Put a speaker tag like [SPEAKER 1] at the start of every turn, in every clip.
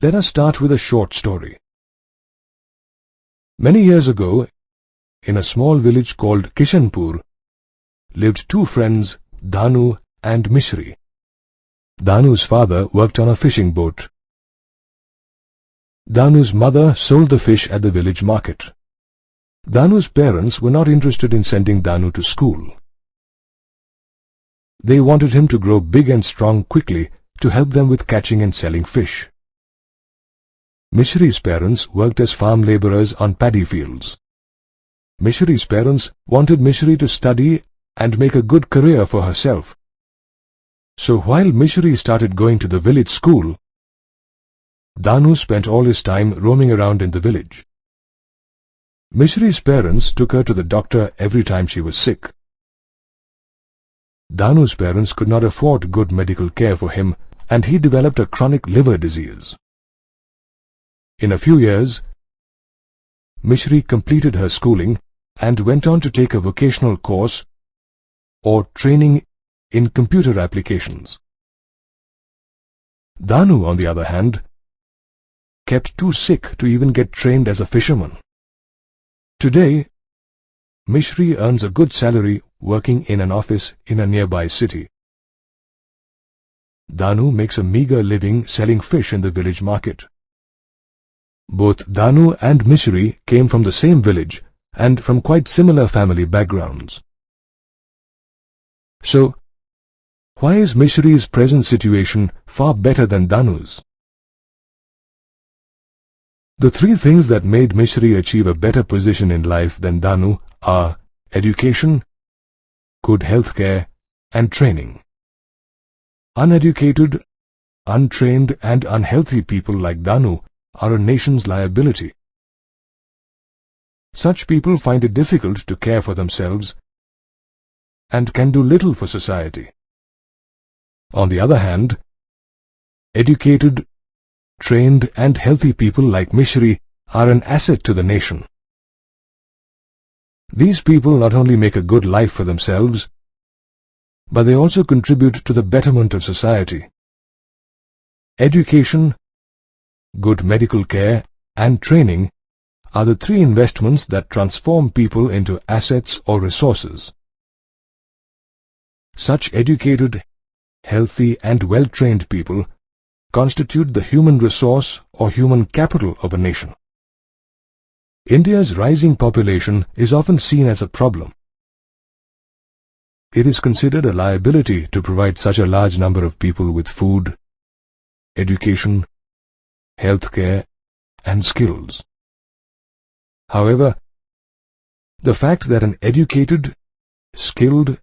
[SPEAKER 1] Let us start with a short story. Many years ago, in a small village called Kishanpur, lived two friends, Dhanu and Mishri. Dhanu's father worked on a fishing boat. Dhanu's mother sold the fish at the village market. Dhanu's parents were not interested in sending Dhanu to school. They wanted him to grow big and strong quickly to help them with catching and selling fish. Mishri's parents worked as farm laborers on paddy fields. Mishri's parents wanted Mishri to study and make a good career for herself. So while Mishri started going to the village school, Dhanu spent all his time roaming around in the village. Mishri's parents took her to the doctor every time she was sick. Dhanu's parents could not afford good medical care for him, and he developed a chronic liver disease. In a few years, Mishri completed her schooling and went on to take a vocational course or training in computer applications. Dhanu, on the other hand, kept too sick to even get trained as a fisherman. Today, Mishri earns a good salary working in an office in a nearby city. Dhanu makes a meager living selling fish in the village market. Both Dhanu and Mishri came from the same village and from quite similar family backgrounds. So, why is Mishri's present situation far better than Dhanu's? The three things that made Mishri achieve a better position in life than Dhanu are education, good health care, and training. Uneducated, untrained, and unhealthy people like Dhanu are a nation's liability. Such people find it difficult to care for themselves and can do little for society. On the other hand, educated, trained, and healthy people like Mishri are an asset to the nation. These people not only make a good life for themselves, but they also contribute to the betterment of society. Education, good medical care, and training are the three investments that transform people into assets or resources. Such educated, healthy, and well-trained people constitute the human resource or human capital of a nation. India's rising population is often seen as a problem. It is considered a liability to provide such a large number of people with food, education, health care, and skills. However, the fact that an educated, skilled,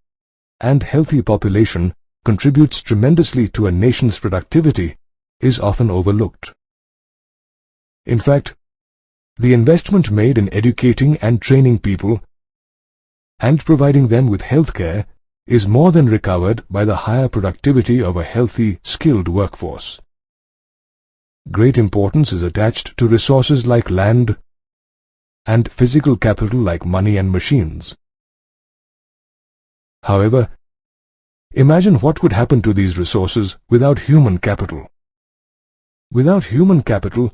[SPEAKER 1] and healthy population contributes tremendously to a nation's productivity is often overlooked. In fact, the investment made in educating and training people and providing them with health care is more than recovered by the higher productivity of a healthy, skilled workforce. Great importance is attached to resources like land and physical capital like money and machines. However, imagine what would happen to these resources without human capital. Without human capital,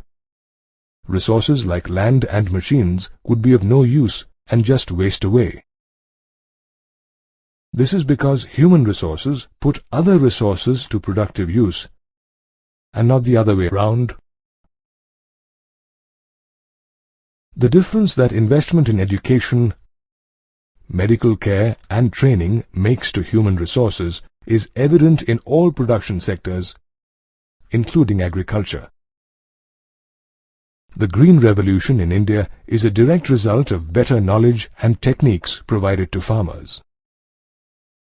[SPEAKER 1] resources like land and machines would be of no use and just waste away. This is because human resources put other resources to productive use and not the other way around. The difference that investment in education, medical care, and training makes to human resources is evident in all production sectors, including agriculture. The Green Revolution in India is a direct result of better knowledge and techniques provided to farmers.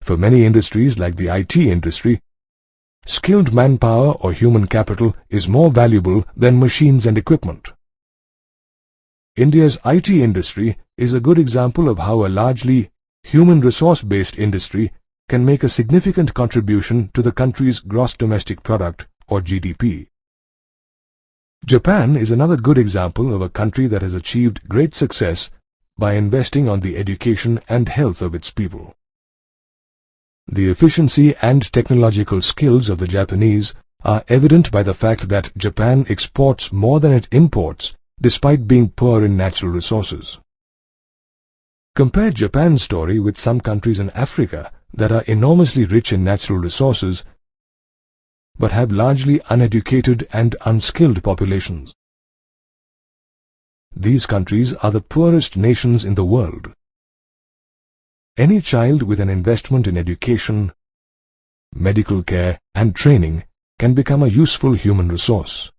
[SPEAKER 1] For many industries like the IT industry, skilled manpower or human capital is more valuable than machines and equipment. India's IT industry is a good example of how a largely human resource-based industry can make a significant contribution to the country's gross domestic product or GDP. Japan is another good example of a country that has achieved great success by investing on the education and health of its people. The efficiency and technological skills of the Japanese are evident by the fact that Japan exports more than it imports despite being poor in natural resources. Compare Japan's story with some countries in Africa that are enormously rich in natural resources but have largely uneducated and unskilled populations. These countries are the poorest nations in the world. Any child with an investment in education, medical care and training can become a useful human resource.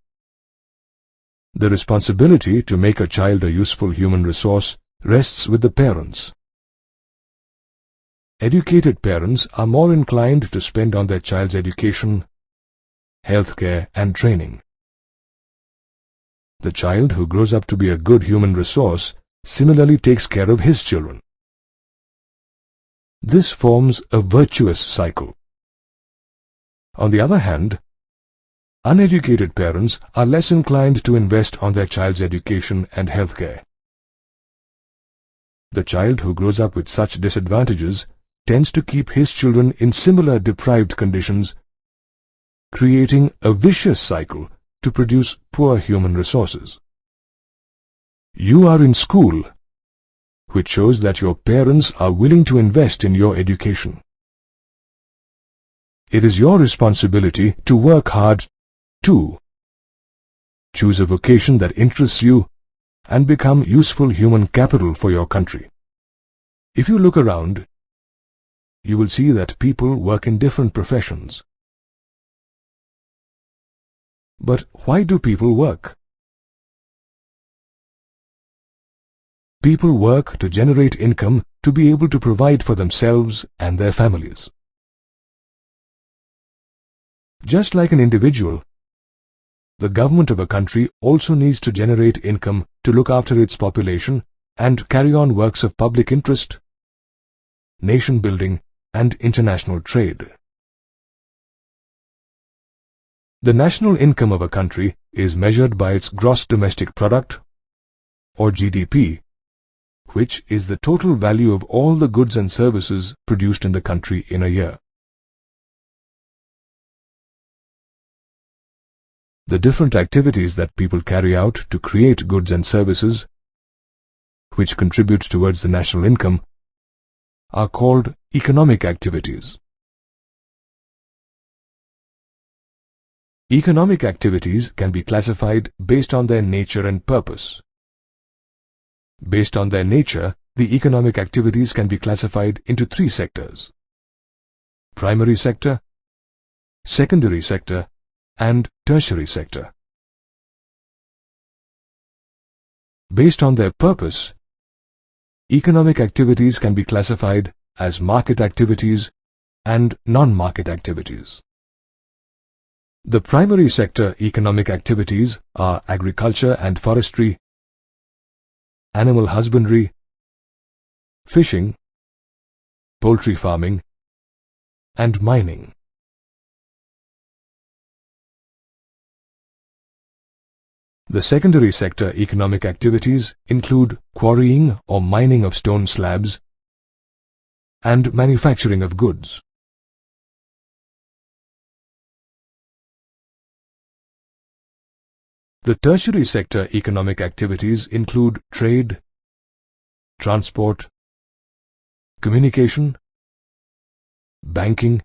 [SPEAKER 1] The responsibility to make a child a useful human resource rests with the parents. Educated parents are more inclined to spend on their child's education, healthcare and training. The child who grows up to be a good human resource similarly takes care of his children. This forms a virtuous cycle. On the other hand, uneducated parents are less inclined to invest on their child's education and healthcare. The child who grows up with such disadvantages tends to keep his children in similar deprived conditions, creating a vicious cycle to produce poor human resources. You are in school, which shows that your parents are willing to invest in your education. It is your responsibility to work hard too. Choose a vocation that interests you and become useful human capital for your country. If you look around, you will see that people work in different professions. But why do people work? People work to generate income to be able to provide for themselves and their families. Just like an individual, the government of a country also needs to generate income to look after its population and carry on works of public interest, nation building and international trade. The national income of a country is measured by its gross domestic product, or GDP, which is the total value of all the goods and services produced in the country in a year. The different activities that people carry out to create goods and services, which contribute towards the national income, are called economic activities. Economic activities can be classified based on their nature and purpose. Based on their nature, the economic activities can be classified into three sectors: primary sector, secondary sector, and tertiary sector. Based on their purpose, economic activities can be classified as market activities and non-market activities. The primary sector economic activities are agriculture and forestry, animal husbandry, fishing, poultry farming, and mining. The secondary sector economic activities include quarrying or mining of stone slabs and manufacturing of goods. The tertiary sector economic activities include trade, transport, communication, banking,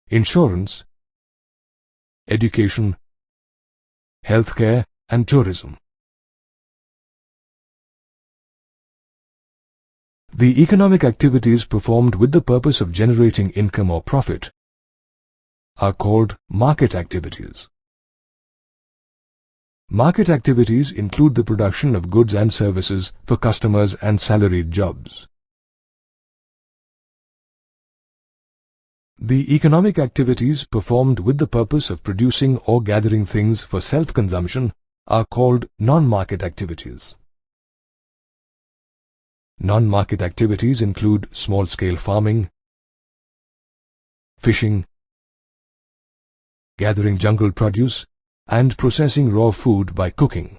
[SPEAKER 1] insurance, education, healthcare, and tourism. The economic activities performed with the purpose of generating income or profit are called market activities. Market activities include the production of goods and services for customers and salaried jobs. The economic activities performed with the purpose of producing or gathering things for self-consumption are called non-market activities. Non-market activities include small-scale farming, fishing, gathering jungle produce, and processing raw food by cooking.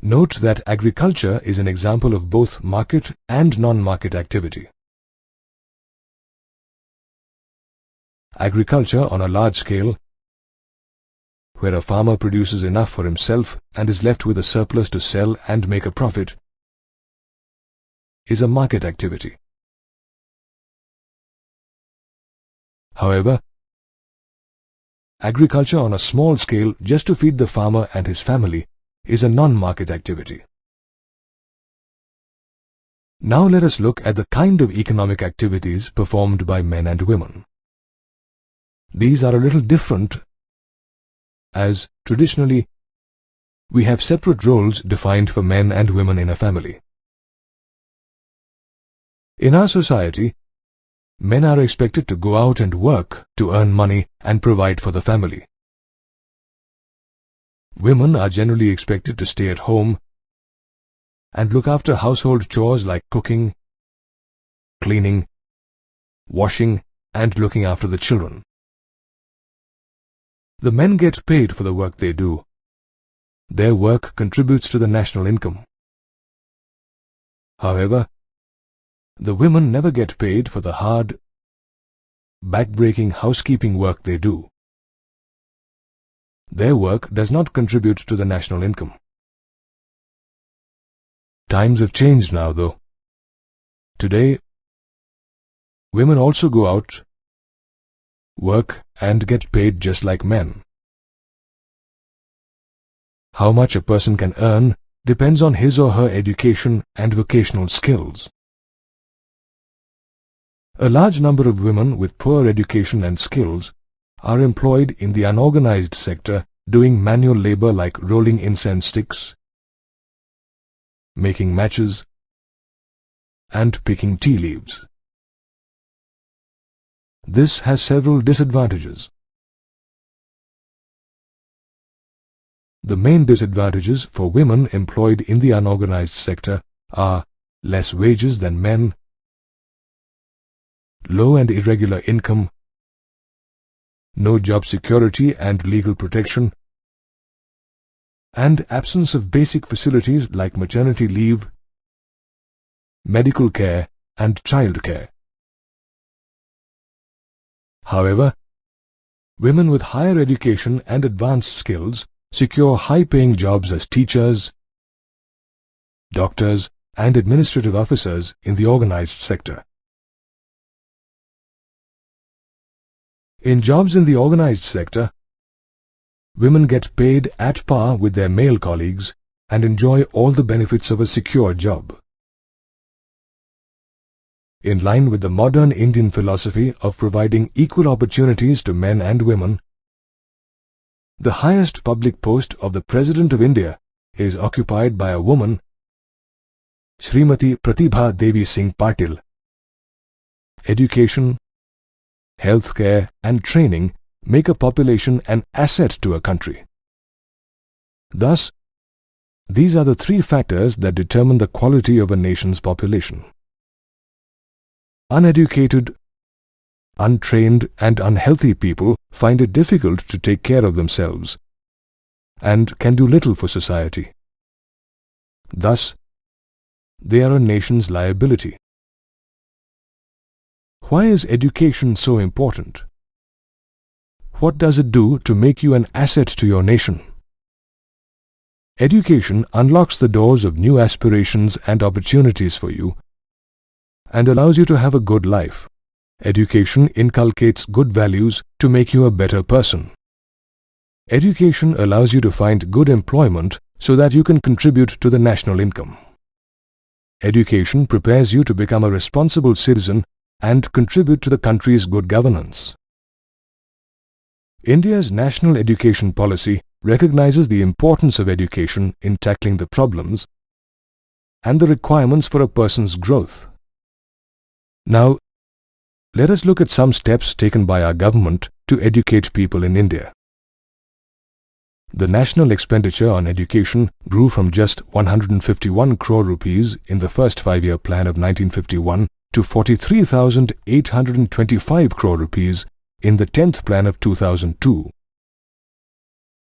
[SPEAKER 1] Note that agriculture is an example of both market and non-market activity. Agriculture on a large scale, where a farmer produces enough for himself and is left with a surplus to sell and make a profit, is a market activity. However, agriculture on a small scale just to feed the farmer and his family is a non-market activity. Now let us look at the kind of economic activities performed by men and women. These are a little different, as traditionally we have separate roles defined for men and women in a family. In our society, men are expected to go out and work to earn money and provide for the family. Women are generally expected to stay at home and look after household chores like cooking, cleaning, washing, and looking after the children. The men get paid for the work they do. Their work contributes to the national income. However, the women never get paid for the hard, back-breaking housekeeping work they do. Their work does not contribute to the national income. Times have changed now, though. Today, women also go out, work, and get paid just like men. How much a person can earn depends on his or her education and vocational skills. A large number of women with poor education and skills are employed in the unorganized sector doing manual labor like rolling incense sticks, making matches, and picking tea leaves. This has several disadvantages. The main disadvantages for women employed in the unorganized sector are less wages than men, low and irregular income, no job security and legal protection, and absence of basic facilities like maternity leave, medical care, and child care. However, women with higher education and advanced skills secure high-paying jobs as teachers, doctors, and administrative officers in the organized sector. In jobs in the organized sector, women get paid at par with their male colleagues and enjoy all the benefits of a secure job. In line with the modern Indian philosophy of providing equal opportunities to men and women, the highest public post of the President of India is occupied by a woman, Srimati Pratibha Devi Singh Patil. Education, healthcare, and training make a population an asset to a country. Thus, these are the three factors that determine the quality of a nation's population. Uneducated, untrained, and unhealthy people find it difficult to take care of themselves and can do little for society. Thus, they are a nation's liability. Why is education so important? What does it do to make you an asset to your nation? Education unlocks the doors of new aspirations and opportunities for you and allows you to have a good life. Education inculcates good values to make you a better person. Education allows you to find good employment so that you can contribute to the national income. Education prepares you to become a responsible citizen and contribute to the country's good governance. India's national education policy recognizes the importance of education in tackling the problems and the requirements for a person's growth. Now, let us look at some steps taken by our government to educate people in India. The national expenditure on education grew from just 151 crore rupees in the first 5-year plan of 1951 to 43,825 crore rupees in the 10th plan of 2002.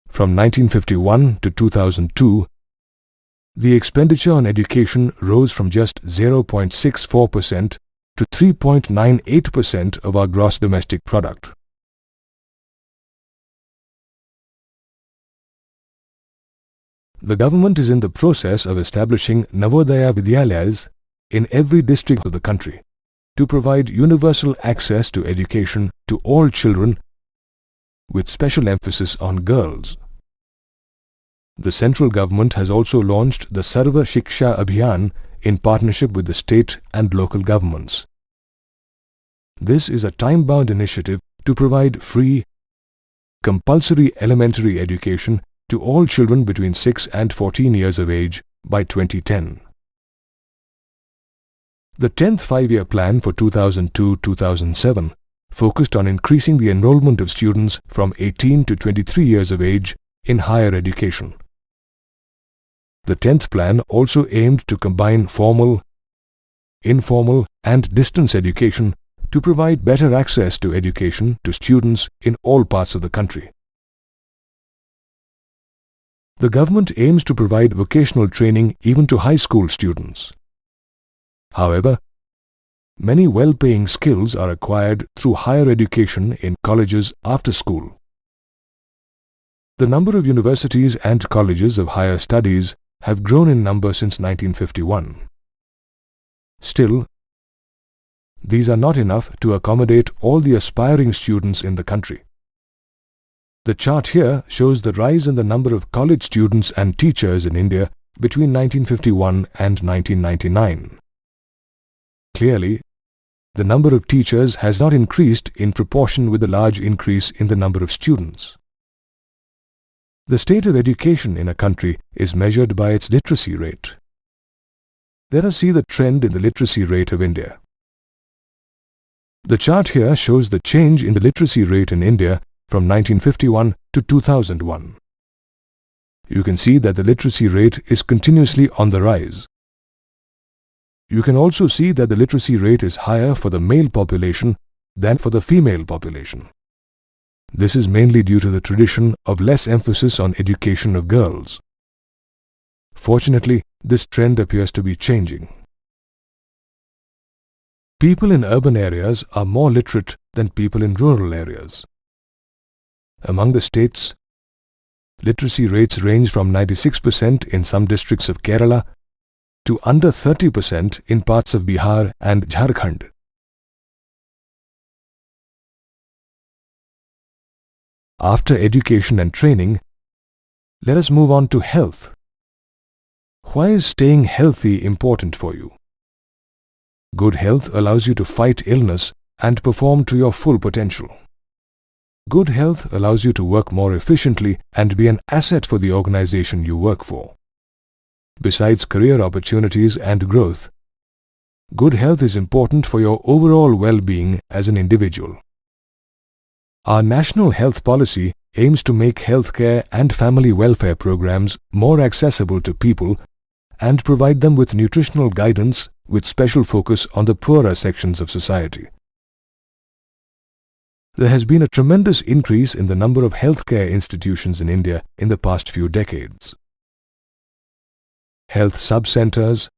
[SPEAKER 1] From 1951 to 2002, the expenditure on education rose from just 0.64% to 3.98% of our gross domestic product. The government is in the process of establishing Navodaya Vidyalayas in every district of the country to provide universal access to education to all children, with special emphasis on girls. The central government has also launched the Shiksha Abhiyan in partnership with the state and local governments. This is a time-bound initiative to provide free, compulsory elementary education to all children between 6 and 14 years of age by 2010. The 10th Five-Year Plan for 2002-2007 focused on increasing the enrollment of students from 18 to 23 years of age in higher education. The 10th Plan also aimed to combine formal, informal and distance education to provide better access to education to students in all parts of the country. The government aims to provide vocational training even to high school students. However, many well-paying skills are acquired through higher education in colleges after school. The number of universities and colleges of higher studies have grown in number since 1951. Still, these are not enough to accommodate all the aspiring students in the country. The chart here shows the rise in the number of college students and teachers in India between 1951 and 1999. Clearly, the number of teachers has not increased in proportion with the large increase in the number of students. The state of education in a country is measured by its literacy rate. Let us see the trend in the literacy rate of India. The chart here shows the change in the literacy rate in India from 1951 to 2001. You can see that the literacy rate is continuously on the rise. You can also see that the literacy rate is higher for the male population than for the female population. This is mainly due to the tradition of less emphasis on education of girls. Fortunately, this trend appears to be changing. People in urban areas are more literate than people in rural areas. Among the states, literacy rates range from 96% in some districts of Kerala to under 30% in parts of Bihar and Jharkhand. After education and training, let us move on to health. Why is staying healthy important for you? Good health allows you to fight illness and perform to your full potential. Good health allows you to work more efficiently and be an asset for the organization you work for. Besides career opportunities and growth, good health is important for your overall well-being as an individual. Our national health policy aims to make healthcare and family welfare programs more accessible to people and provide them with nutritional guidance with special focus on the poorer sections of society. There has been a tremendous increase in the number of healthcare institutions in India in the past few decades. Health sub-centers,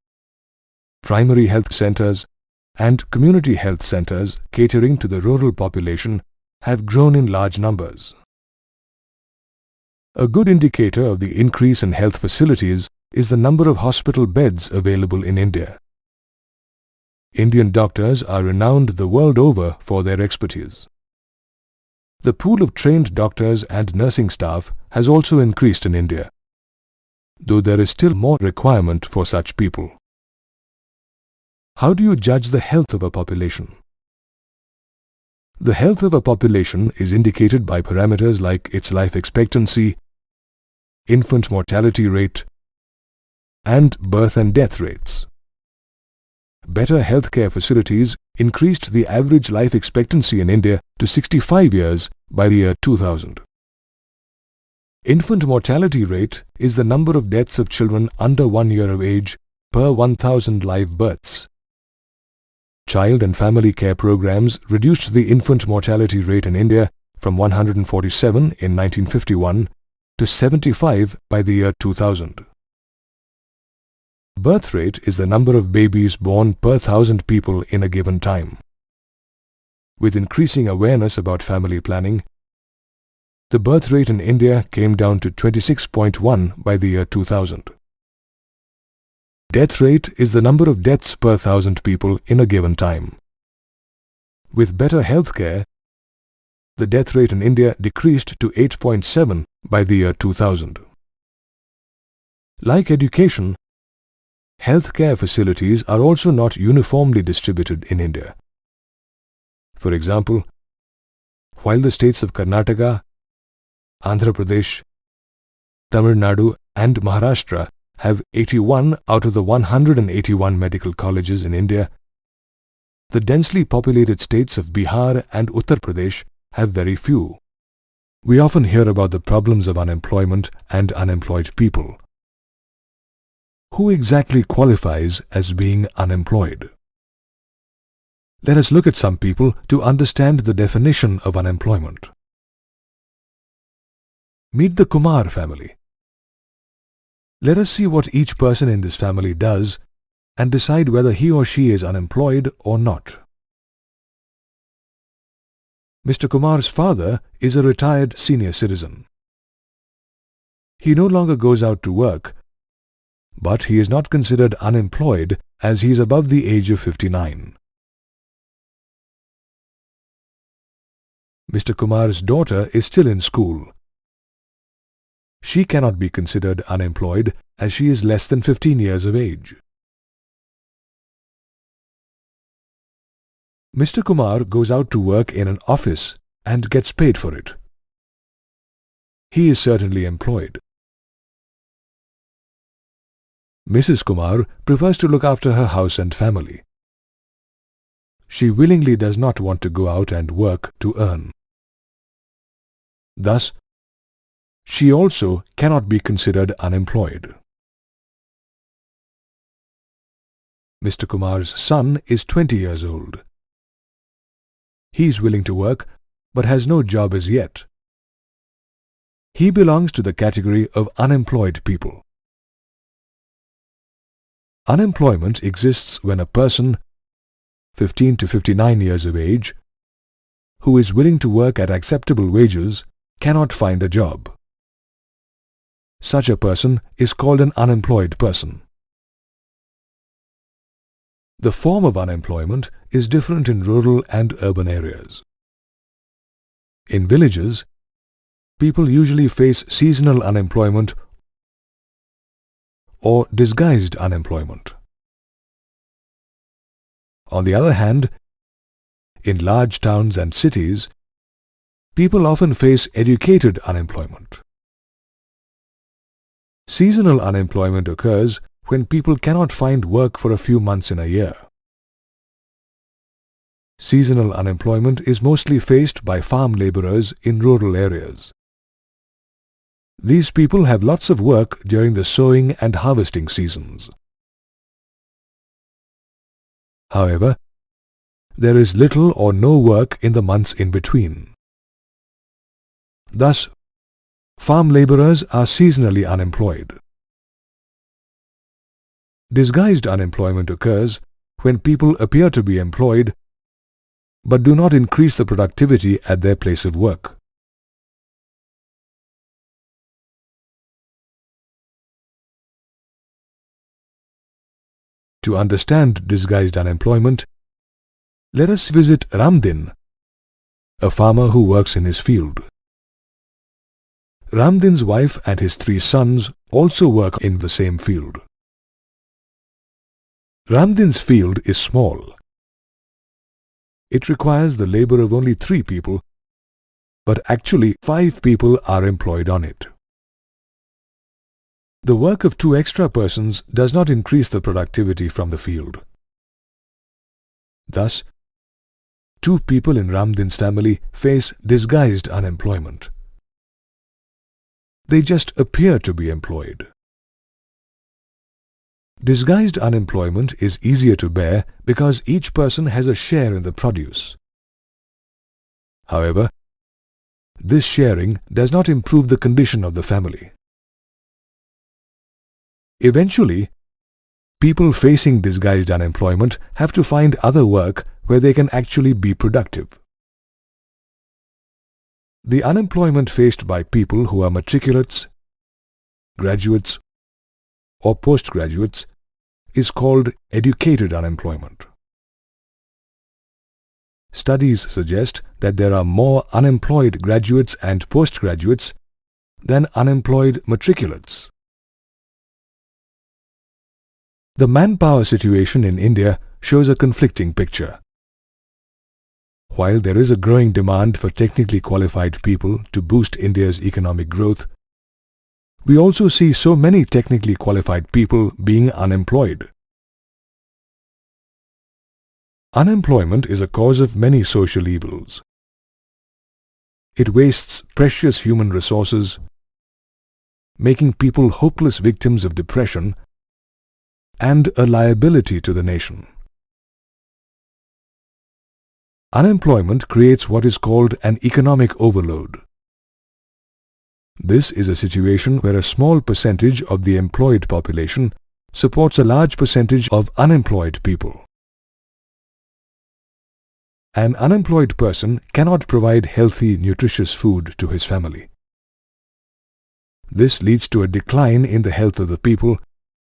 [SPEAKER 1] primary health centers, and community health centers catering to the rural population have grown in large numbers. A good indicator of the increase in health facilities is the number of hospital beds available in India. Indian doctors are renowned the world over for their expertise. The pool of trained doctors and nursing staff has also increased in India, though there is still more requirement for such people. How do you judge the health of a population? The health of a population is indicated by parameters like its life expectancy, infant mortality rate, and birth and death rates. Better healthcare facilities increased the average life expectancy in India to 65 years by the year 2000. Infant mortality rate is the number of deaths of children under 1 year of age per 1,000 live births. Child and family care programs reduced the infant mortality rate in India from 147 in 1951 to 75 by the year 2000. Birth rate is the number of babies born per 1,000 people in a given time. With increasing awareness about family planning, the birth rate in India came down to 26.1 by the year 2000. Death rate is the number of deaths per 1,000 people in a given time. With better health care, the death rate in India decreased to 8.7 by the year 2000. Like education, healthcare facilities are also not uniformly distributed in India. For example, while the states of Karnataka, Andhra Pradesh, Tamil Nadu and Maharashtra have 81 out of the 181 medical colleges in India, the densely populated states of Bihar and Uttar Pradesh have very few. We often hear about the problems of unemployment and unemployed people. Who exactly qualifies as being unemployed? Let us look at some people to understand the definition of unemployment. Meet the Kumar family. Let us see what each person in this family does and decide whether he or she is unemployed or not. Mr. Kumar's father is a retired senior citizen. He no longer goes out to work, but he is not considered unemployed as he is above the age of 59. Mr. Kumar's daughter is still in school. She cannot be considered unemployed as she is less than 15 years of age. Mr. Kumar goes out to work in an office and gets paid for it. He is certainly employed. Mrs. Kumar prefers to look after her house and family. She willingly does not want to go out and work to earn. Thus, she also cannot be considered unemployed. Mr. Kumar's son is 20 years old. He is willing to work but has no job as yet. He belongs to the category of unemployed people. Unemployment exists when a person, 15 to 59 years of age, who is willing to work at acceptable wages, cannot find a job. Such a person is called an unemployed person. The form of unemployment is different in rural and urban areas. In villages, people usually face seasonal unemployment or disguised unemployment. On the other hand, in large towns and cities, people often face educated unemployment. Seasonal unemployment occurs when people cannot find work for a few months in a year. Seasonal unemployment is mostly faced by farm laborers in rural areas. These people have lots of work during the sowing and harvesting seasons. However, there is little or no work in the months in between. Thus, farm laborers are seasonally unemployed. Disguised unemployment occurs when people appear to be employed but do not increase the productivity at their place of work. To understand disguised unemployment, let us visit Ramdin, a farmer who works in his field. Ramdin's wife and his 3 sons also work in the same field. Ramdin's field is small. It requires the labor of only 3 people, but actually 5 people are employed on it. The work of 2 extra persons does not increase the productivity from the field. Thus, 2 people in Ramdin's family face disguised unemployment. They just appear to be employed. Disguised unemployment is easier to bear because each person has a share in the produce. However, this sharing does not improve the condition of the family. Eventually, people facing disguised unemployment have to find other work where they can actually be productive. The unemployment faced by people who are matriculates, graduates, or postgraduates is called educated unemployment. Studies suggest that there are more unemployed graduates and postgraduates than unemployed matriculates. The manpower situation in India shows a conflicting picture. While there is a growing demand for technically qualified people to boost India's economic growth, we also see so many technically qualified people being unemployed. Unemployment is a cause of many social evils. It wastes precious human resources, making people hopeless victims of depression and a liability to the nation. Unemployment creates what is called an economic overload. This is a situation where a small percentage of the employed population supports a large percentage of unemployed people. An unemployed person cannot provide healthy, nutritious food to his family. This leads to a decline in the health of the people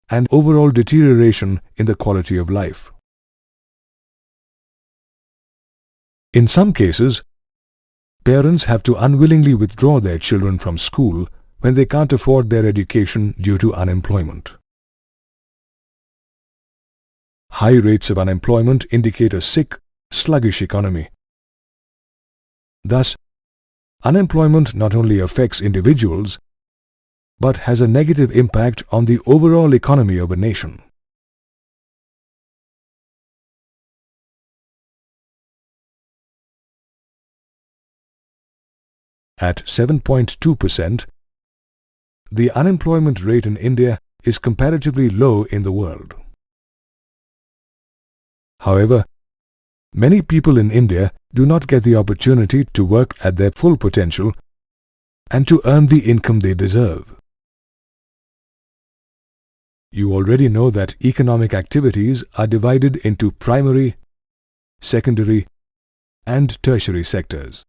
[SPEAKER 1] and overall deterioration in the quality of life. In some cases, parents have to unwillingly withdraw their children from school when they can't afford their education due to unemployment. High rates of unemployment indicate a sick, sluggish economy. Thus, unemployment not only affects individuals, but has a negative impact on the overall economy of a nation. At 7.2%, the unemployment rate in India is comparatively low in the world. However, many people in India do not get the opportunity to work at their full potential and to earn the income they deserve. You already know that economic activities are divided into primary, secondary, and tertiary sectors.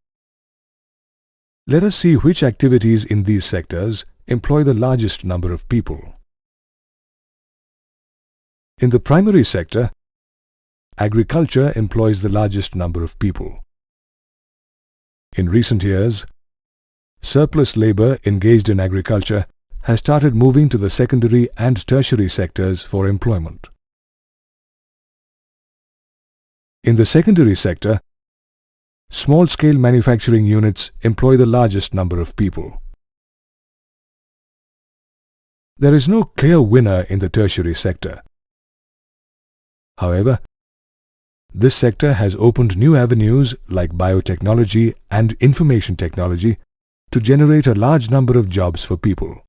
[SPEAKER 1] Let us see which activities in these sectors employ the largest number of people. In the primary sector, agriculture employs the largest number of people. In recent years, surplus labor engaged in agriculture has started moving to the secondary and tertiary sectors for employment. In the secondary sector, small-scale manufacturing units employ the largest number of people. There is no clear winner in the tertiary sector. However, this sector has opened new avenues like biotechnology and information technology to generate a large number of jobs for people.